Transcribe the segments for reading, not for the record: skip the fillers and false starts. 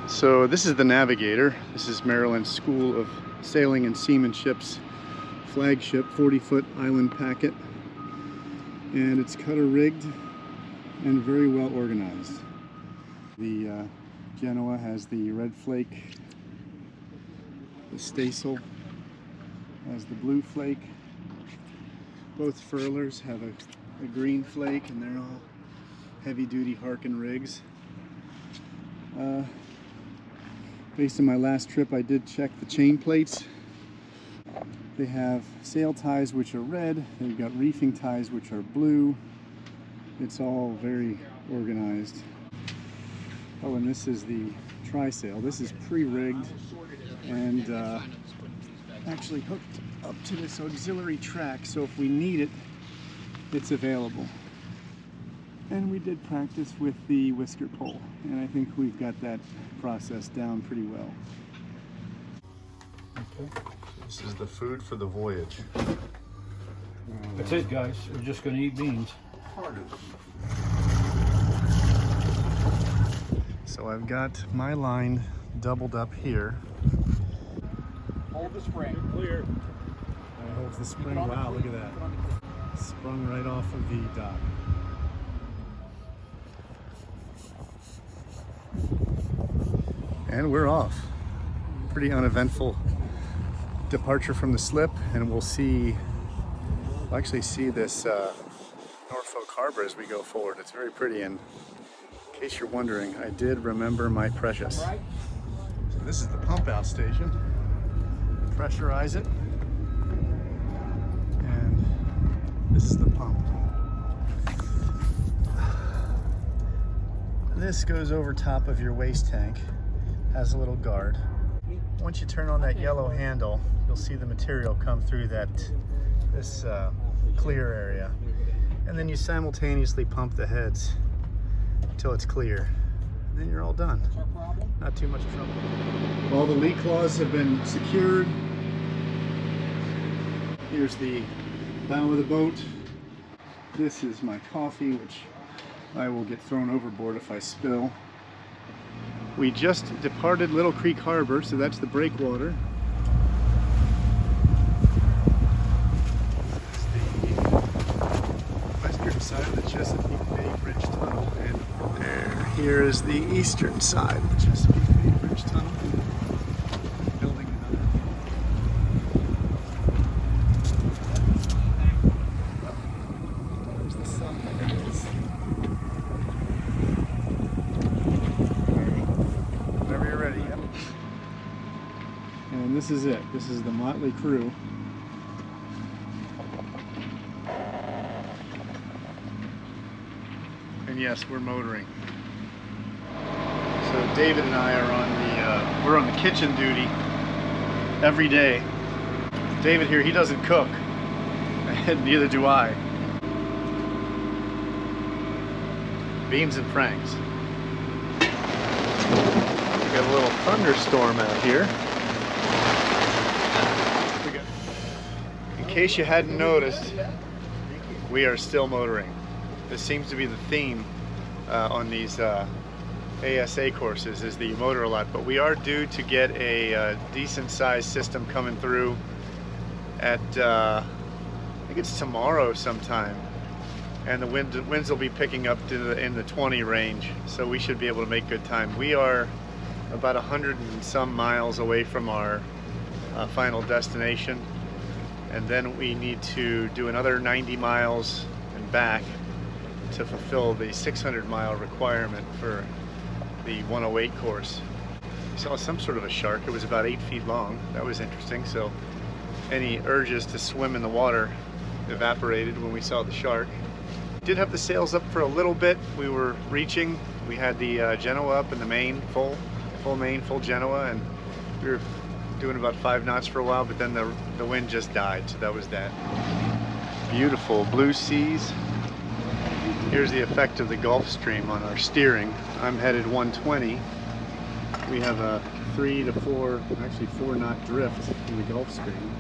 So this is the Navigator. This is Maryland School of Sailing and Seamanship's flagship 40-foot island packet. And it's cutter rigged and very well organized. The Genoa has the red flake. The staysail has the blue flake. Both furlers have a green flake, and they're all heavy-duty Harken rigs. Based on my last trip, I did check the chain plates. They have sail ties which are red. They've got reefing ties which are blue. It's all very organized. Oh, and this is the trysail. This is pre-rigged and actually hooked up to this auxiliary track, so if we need it, it's available. And we did practice with the whisker pole, and I think we've got that process down pretty well. Okay, this is the food for the voyage. That's it, guys. We're just going to eat beans. So I've got my line doubled up here. Hold the spring. Clear. That holds the spring. Wow, look at that. Sprung right off of the dock. And we're off. Pretty uneventful departure from the slip, and we'll actually see this Norfolk Harbor as we go forward. It's very pretty, and in case you're wondering, I did remember my precious. So this is the pump out station. Pressurize it, and this is the pump. This goes over top of your waste tank. Has a little guard. Once you turn on that yellow handle, you'll see the material come through this clear area, and then you simultaneously pump the heads until it's clear, and then you're all done. Not too much trouble. All the leak claws have been secured. Here's the bow of the boat. This is my coffee, which I will get thrown overboard if I spill. We just departed Little Creek Harbor, so that's the breakwater. This is the western side of the Chesapeake Bay Bridge Tunnel, and here is the eastern side of the Chesapeake Bay Bridge Tunnel. Building another. There's the sun. There it is. Whenever you're ready, yep. And this is it. This is the motley crew. And yes, we're motoring. So David and I are on we're on the kitchen duty every day. David here, he doesn't cook, and neither do I. Beans and Franks. We got a little thunderstorm out here. In case you hadn't noticed, we are still motoring. This seems to be the theme on these ASA courses, is that you motor a lot, but we are due to get a decent sized system coming through at I think it's tomorrow sometime, and the winds will be picking up to in the 20 range, so we should be able to make good time. We are about 100 and some miles away from our final destination, and then we need to do another 90 miles and back to fulfill the 600-mile requirement for the 108 course. We saw some sort of a shark. It was about 8 feet long. That was interesting. So any urges to swim in the water evaporated when we saw the shark. Did have the sails up for a little bit. We were reaching. We had the Genoa up in the main, full main, full Genoa, and we were doing about 5 knots for a while, but then the wind just died, so that was that. Beautiful blue seas. Here's the effect of the Gulfstream on our steering. I'm headed 120. We have a 3 to 4, actually 4 knot drift in the Gulfstream.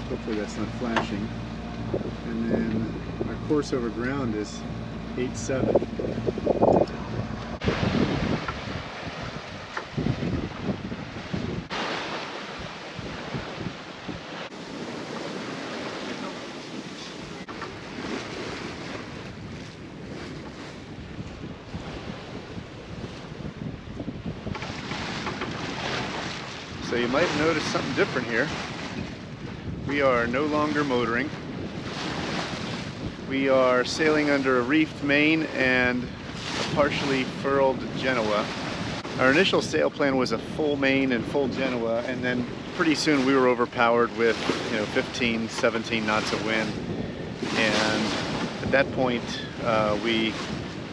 Hopefully that's not flashing. And then our course over ground is 8.7. you might have noticed something different here. We are no longer motoring. We are sailing under a reefed main and a partially furled Genoa. Our initial sail plan was a full main and full Genoa, and then pretty soon we were overpowered with 15, 17 knots of wind. And at that point, we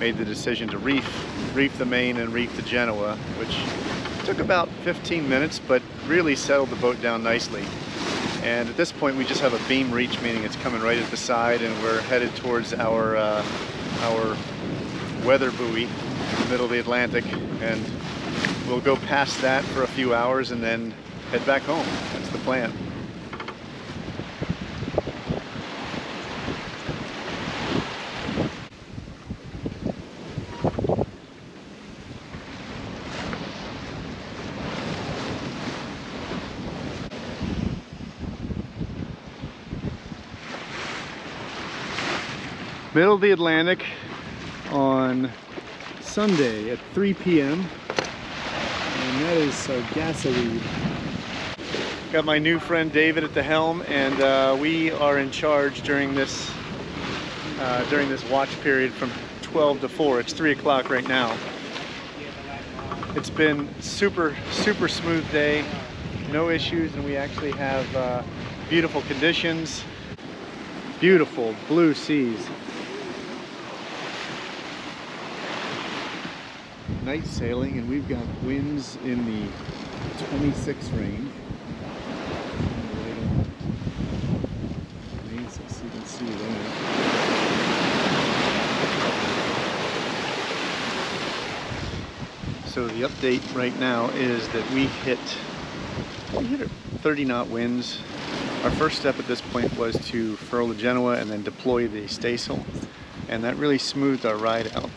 made the decision to reef the main and reef the Genoa, which took about 15 minutes, but really settled the boat down nicely. And at this point, we just have a beam reach, meaning it's coming right at the side, and we're headed towards our weather buoy in the middle of the Atlantic, and we'll go past that for a few hours and then head back home. That's the plan. Middle of the Atlantic on Sunday at 3 p.m. and that is Sargasso. Got my new friend David at the helm, and we are in charge during this watch period from 12 to 4. It's 3 o'clock right now. It's been super smooth day, no issues, and we actually have beautiful conditions, beautiful blue seas. Night sailing, and we've got winds in the 26 range. So you can see that. So the update right now is that we hit 30 knot winds. Our first step at this point was to furl the Genoa and then deploy the staysail, and that really smoothed our ride out.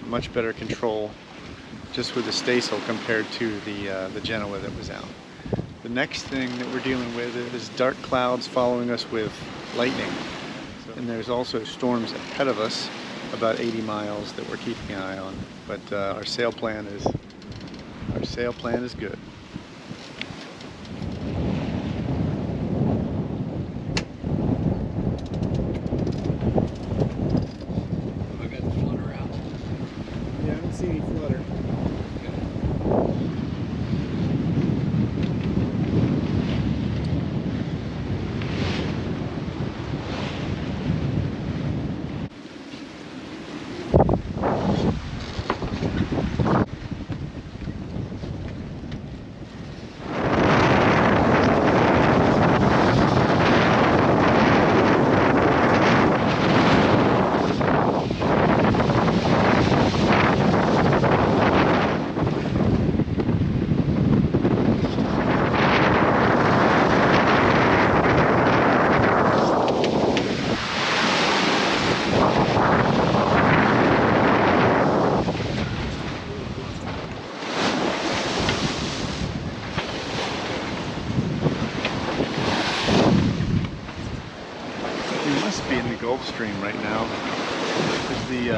Much better control just with the staysail compared to the Genoa that was out. The next thing that we're dealing with is dark clouds following us with lightning. And there's also storms ahead of us, about 80 miles, that we're keeping an eye on. But our sail plan is good. I got the flutter out. Yeah, I don't see any flutter. Gulfstream right now, because the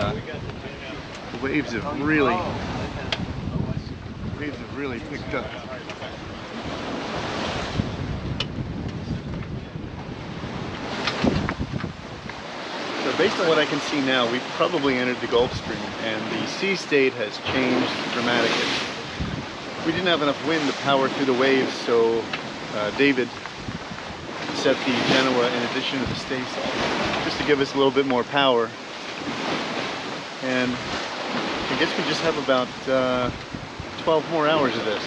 waves have really picked up. So based on what I can see now, we've probably entered the Gulfstream, and the sea state has changed dramatically. We didn't have enough wind to power through the waves, so David set the Genoa in addition to the staysail, just to give us a little bit more power. And I guess we just have about 12 more hours of this.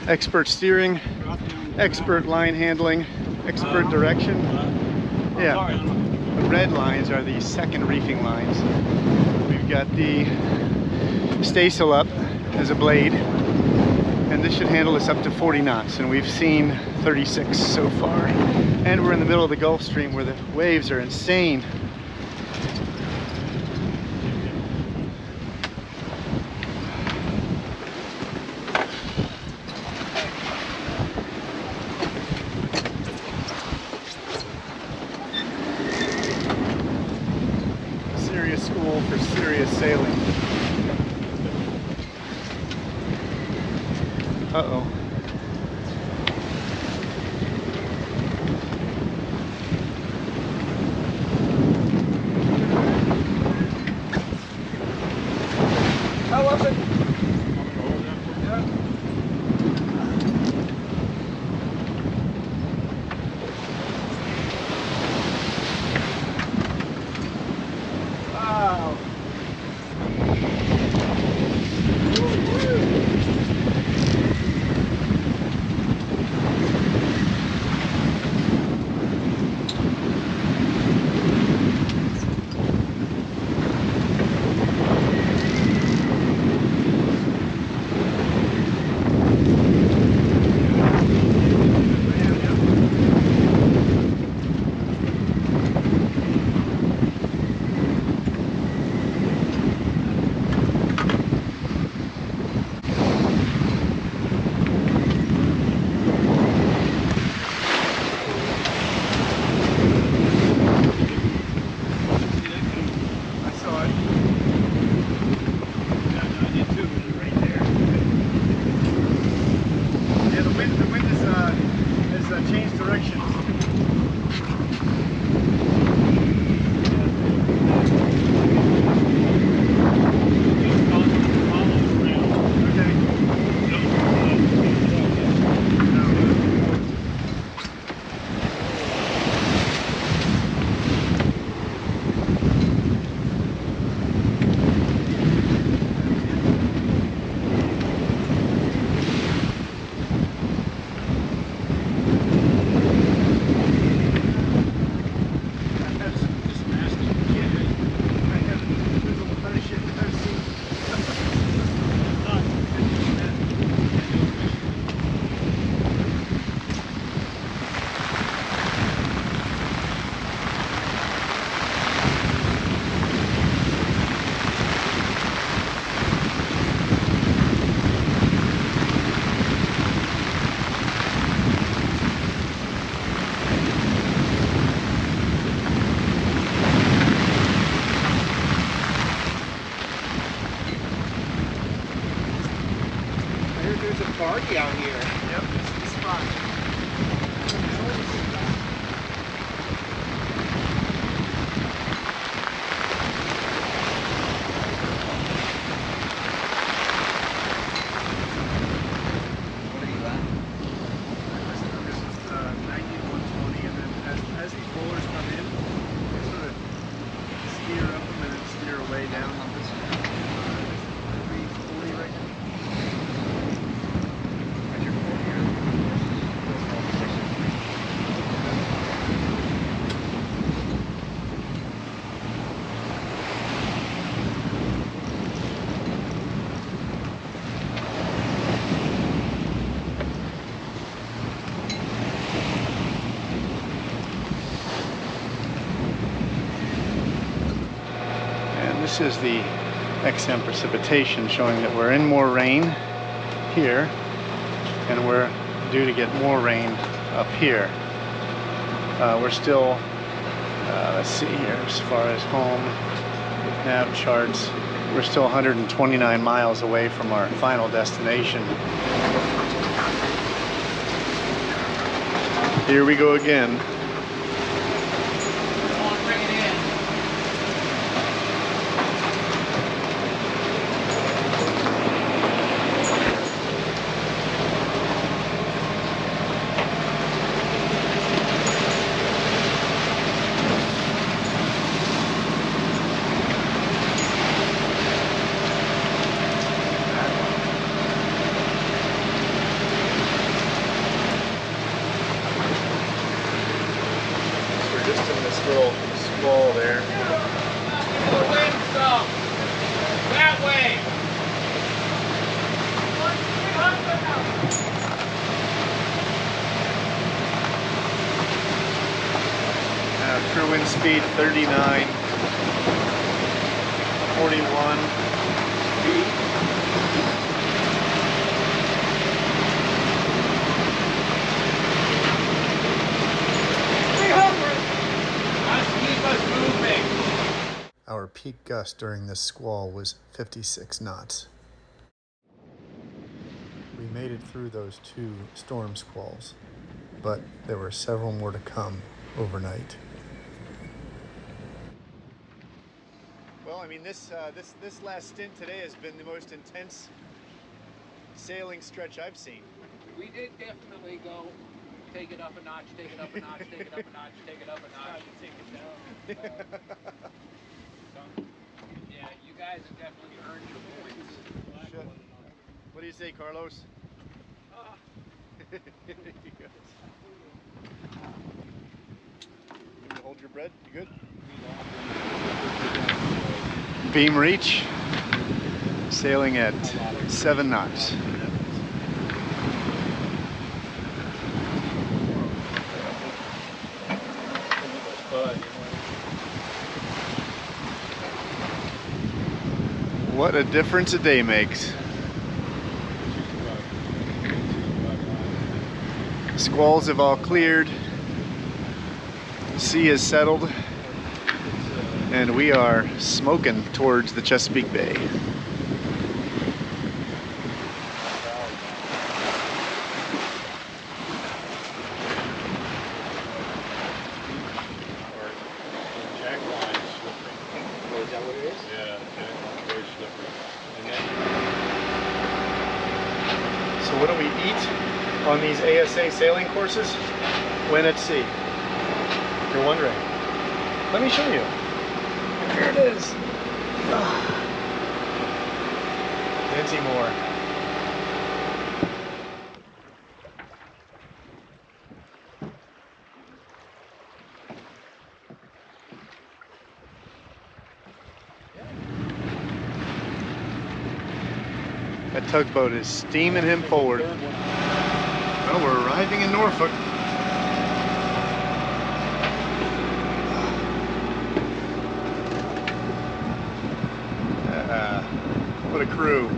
Expert steering, expert line handling, expert direction. Yeah, the red lines are the second reefing lines. We've got the staysail up as a blade, and this should handle us up to 40 knots, and we've seen 36 so far. And we're in the middle of the Gulf Stream where the waves are insane. Serious school for serious sailing. Uh-oh. How was it? Wow. Change directions. There's a party out here. Yep, this is the spot. What are you at? This is 90, 120, and then as these rollers come in, they sort of steer up them and then steer away down on this one. 340 right now. This is the XM precipitation showing that we're in more rain here and we're due to get more rain up here. We're still, let's see here, as far as home nav charts, we're still 129 miles away from our final destination. Here we go again. speed 39, 41 feet. Our peak gust during this squall was 56 knots. We made it through those 2 storm squalls, but there were several more to come overnight. Well, I mean, this last stint today has been the most intense sailing stretch I've seen. We did definitely go take it up a notch, take it up a notch, take it up a notch, take it up a notch, take it down. Yeah, you guys have definitely earned your points. Shit. What do you say, Carlos? Can you hold your bread? You good? Beam reach, sailing at 7 knots. What a difference a day makes. Squalls have all cleared. The sea has settled. And we are smoking towards the Chesapeake Bay. So what do we eat on these ASA sailing courses when at sea? You're wondering. Let me show you. Here it is. Nancy Moore. That tugboat is steaming him forward. Well, we're arriving in Norfolk. What a crew.